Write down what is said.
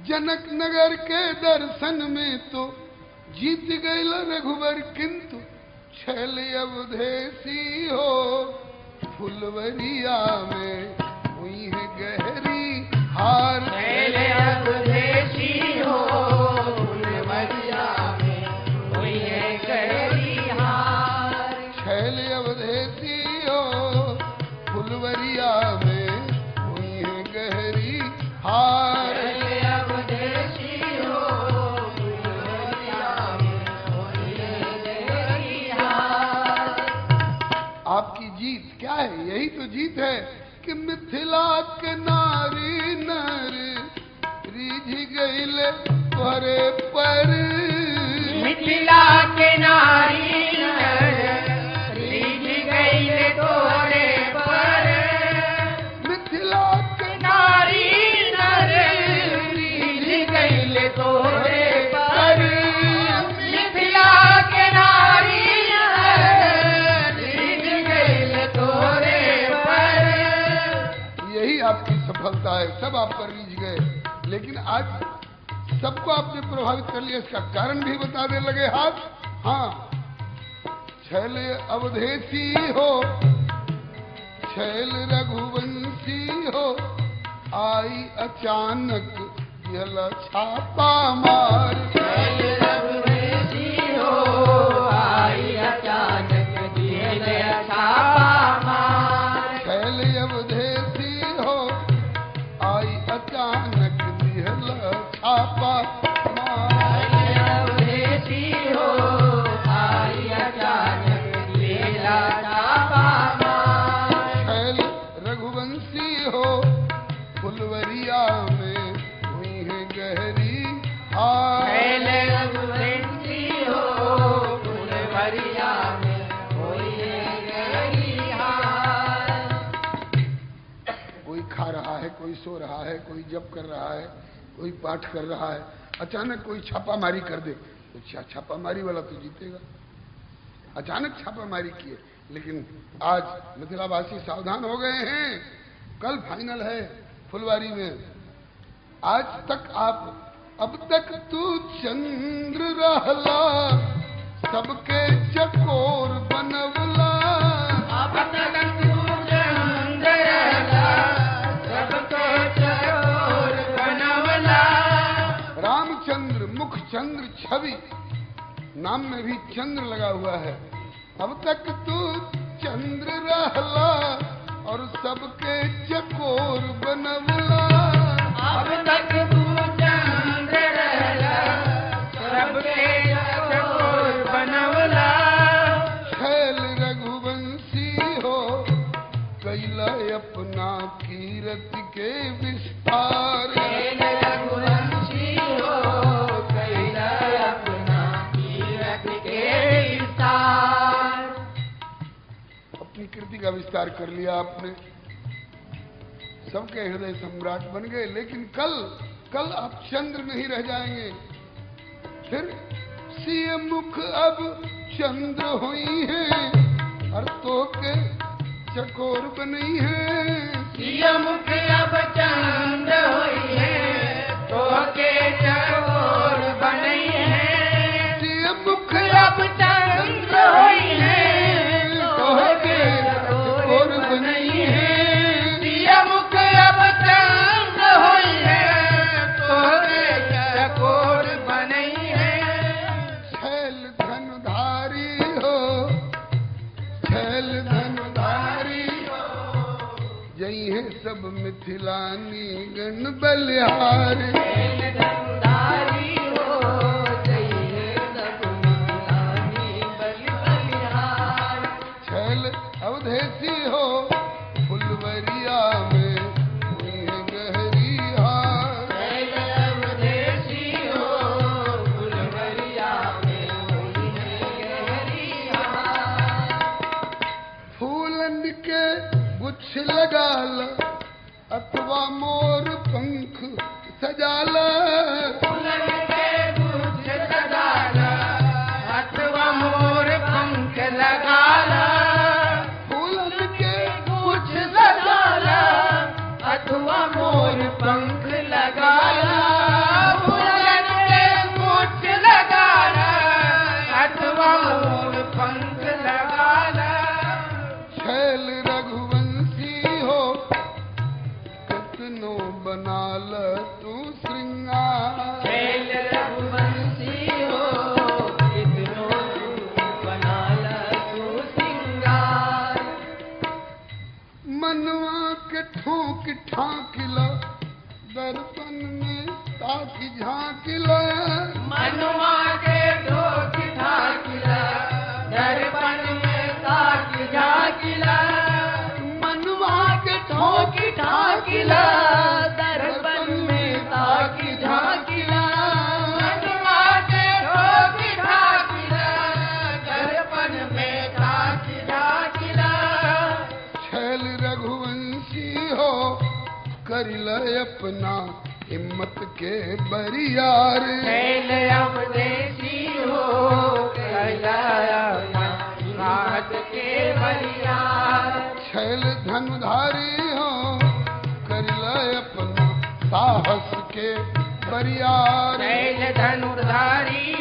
जनक नगर के दर्शन में तो जीत गईल रघुवर, किंतु छैल अवधेसी हो फुलवरिया में हुई है गहरी हार। छैल अवधेसी हो फुलवरिया में हुई है गहरी हार। छैल अवधेसी हो फुलवरिया में हुई है गहरी हार। आपकी जीत क्या है? यही तो जीत है कि मिथिला के नारी नर रीझ गईले तोहरे पर। मिथिला के नारी नर रीझ गईले तोहरे पर। मिथिला के नारी नर रीझ गईले तोहरे पर। मिथिला के नारी आपकी सफलता है। सब आप पर रीझ गए, लेकिन आज सबको आपने प्रभावित कर लिया। इसका कारण भी बताने लगे हाथ। हाँ, छैल अवधेसी हो छैल रघुवंशी हो आई अचानक दियल छापा मार। छैल रघुवंशी हो आई अचानक दियल छापा मार। छैल अवधेसी अचानक दिहल छापा मार। अवधेसी हो आई अचानक दिहल छापा मार। छैल रघुवंशी हो फुलवरिया में हुई है गहरी हार। छैल रघुवंशी हो फुलवरिया में हुई है गहरी हार। कोई खा रहा है, कोई सो रहा है, कोई जप कर रहा है, कोई पाठ कर रहा है, अचानक कोई छापामारी कर दे तो छापामारी वाला तो जीतेगा। अचानक छापामारी किए, लेकिन आज मिथिलावासी सावधान हो गए हैं। कल फाइनल है फुलवारी में। आज तक अब तक तू चंद्र रहला सबके चकोर बनवला। अब तक तू चंद्र रहला सबके चकोर बनवला। रामचंद्र मुख चंद्र छवि, नाम में भी चंद्र लगा हुआ है। अब तक तू चंद्र रहला और सबके चकोर बनवला। अब तक तू चंद्र रहला सबके चकोर बनवला। छैल रघुवंशी हो कैला अपना कीरत के विस्तार। छैल रघुवंशी हो कैला अपना कीरत के विस्तार। अपनी कीर्ति का विस्तार कर लिया आपने, सबके हृदय सम्राट बन गए। लेकिन कल आप चंद्र नहीं रह जाएंगे। फिर सिय मुख अब चंद्र हुई है और तो के चकोर बनी है। सिय मुख अब चंद्र हुई है तो के चकोर बनी है। सिय मुख अब चंद्र हुई है तो के चकोर बनी है। सिय मुख अब चंद्र हुई है तो के चकोर बनी है। छैल धनुधारी हो छैल धनुधारी जई है सब मिथिलानी गण बलिहार। छैल धनुधारी हो जई है सब मिथिलानी बलिहार। छैल अवधेसी हो फुलवरिया में हुई है गहरी हार। छैल अवधेसी हो फुलवरिया में हुई है गहरी हार। फूलन के गुच्छ लगाला अथवा मोर पंख सजाला। फूलन के गुच्छ सजाला अथवा मोर पंख लगाला। फूलन के गुच्छ सजाला अथवा मोर पंख लगाला। में ताकि झांकिला मनुआ के ठोकी ठाकिला दर्पण में ताकि झाकिला मनुआ के ठोकी ठाकिला दर्पण में ताकि झाकिला मनुआ के ठोकी ठाकिला दर्पण में ताकि झाकिला छैल रघुवंशी हो करिल अपना हिम्मत के बरियार छैल अवदेशी हो कैलाया राहत के बरियार छैल धनुधारी हो करिल अपना साहस के बरियार छैल धनुधारी